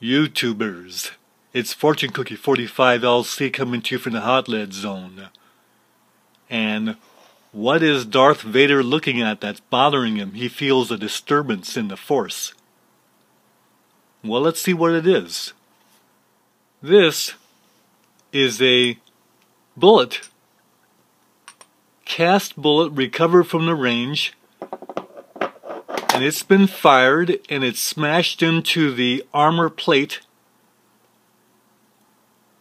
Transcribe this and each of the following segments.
YouTubers, it's Fortune Cookie 45 LC coming to you from the Hot Lead Zone. And what is Darth Vader looking at that's bothering him? He feels a disturbance in the Force. Well, let's see what it is. This is a bullet, cast bullet recovered from the range, and it's been fired and it's smashed into the armor plate.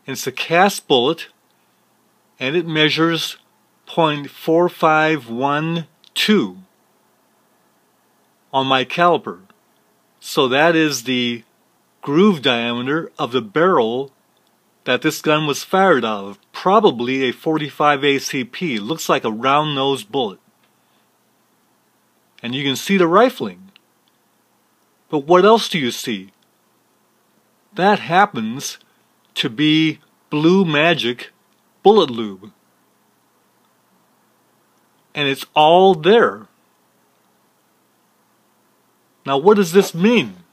It's a cast bullet and it measures .4512 on my caliper. So that is the groove diameter of the barrel that this gun was fired out of. Probably a 45 ACP. Looks like a round-nosed bullet. And you can see the rifling. But what else do you see? That happens to be Blue Magic bullet lube. And it's all there. Now what does this mean?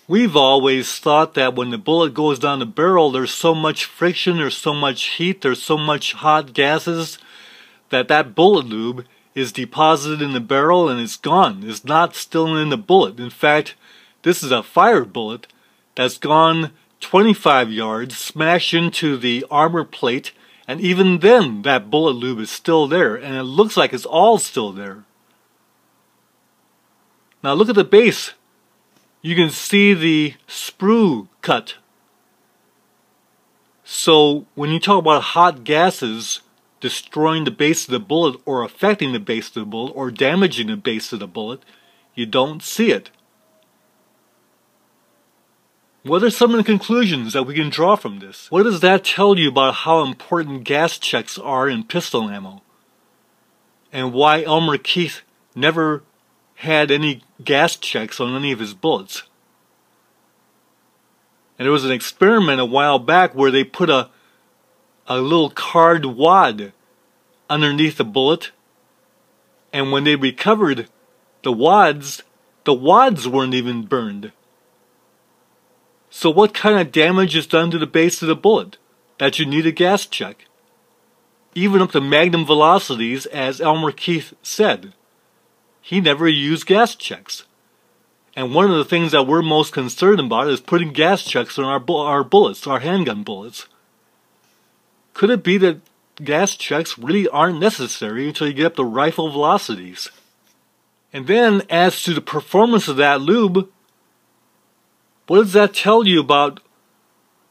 We've always thought that when the bullet goes down the barrel, there's so much friction, there's so much heat, there's so much hot gases that that bullet lube is deposited in the barrel and it's gone. It's not still in the bullet. In fact, this is a fired bullet that's gone 25 yards, smashed into the armor plate, and even then that bullet lube is still there, and it looks like it's all still there. Now look at the base. You can see the sprue cut. So when you talk about hot gases destroying the base of the bullet or affecting the base of the bullet or damaging the base of the bullet, you don't see it. What are some of the conclusions that we can draw from this? What does that tell you about how important gas checks are in pistol ammo? And why Elmer Keith never had any gas checks on any of his bullets? And there was an experiment a while back where they put a little card wad underneath the bullet, and when they recovered the wads weren't even burned. So what kind of damage is done to the base of the bullet that you need a gas check? Even up to magnum velocities, as Elmer Keith said. He never used gas checks. And one of the things that we're most concerned about is putting gas checks on our bullets, our handgun bullets. Could it be that gas checks really aren't necessary until you get up to rifle velocities? And then, as to the performance of that lube, what does that tell you about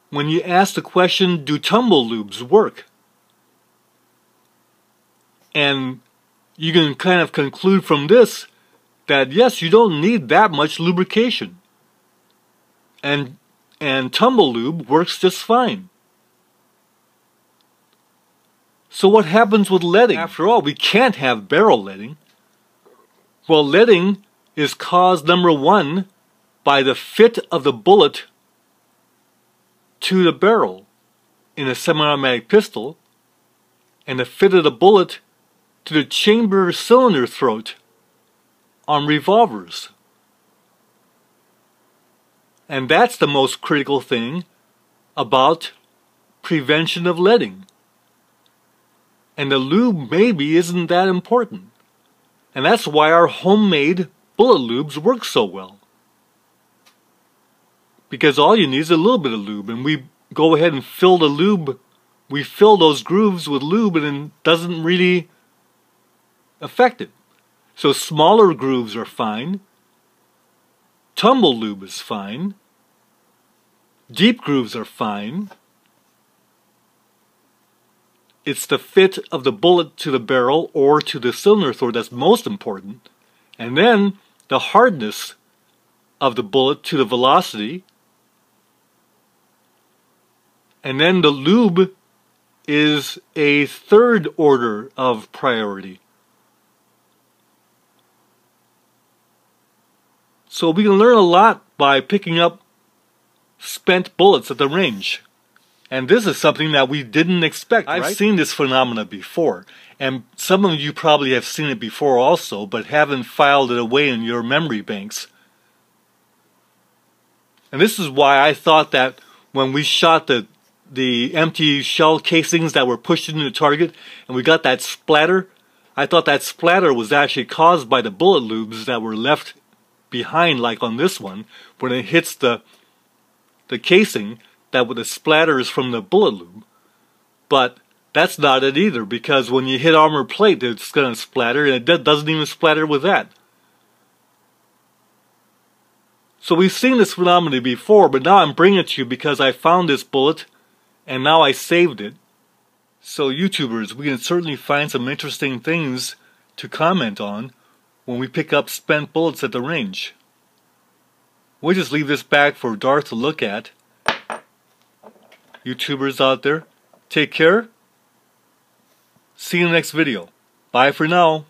when you ask the question, do tumble lubes work? And you can kind of conclude from this that yes, you don't need that much lubrication. And tumble lube works just fine. So what happens with leading? After all, we can't have barrel leading. Well, leading is caused, number one, by the fit of the bullet to the barrel in a semi-automatic pistol, and the fit of the bullet to the chamber cylinder throat on revolvers. And that's the most critical thing about prevention of leading. And the lube maybe isn't that important. And that's why our homemade bullet lubes work so well. Because all you need is a little bit of lube, and we go ahead and fill the lube, we fill those grooves with lube, and it doesn't really affect it. So smaller grooves are fine, tumble lube is fine, deep grooves are fine. It's the fit of the bullet to the barrel or to the cylinder throat that's most important, and then the hardness of the bullet to the velocity. And then the lube is a third order of priority. So we can learn a lot by picking up spent bullets at the range. And this is something that we didn't expect, right? I've seen this phenomena before. And some of you probably have seen it before also, but haven't filed it away in your memory banks. And this is why I thought that when we shot the empty shell casings that were pushed into the target and we got that splatter, I thought that splatter was actually caused by the bullet lubes that were left behind, like on this one. When it hits the casing, that the splatter is from the bullet lube. But that's not it either, because when you hit armor plate, it's going to splatter, and it doesn't even splatter with that. So we've seen this phenomenon before, but now I'm bringing it to you because I found this bullet, and now I saved it. So YouTubers, we can certainly find some interesting things to comment on when we pick up spent bullets at the range. We'll just leave this back for Darth to look at. YouTubers out there, take care. See you in the next video. Bye for now.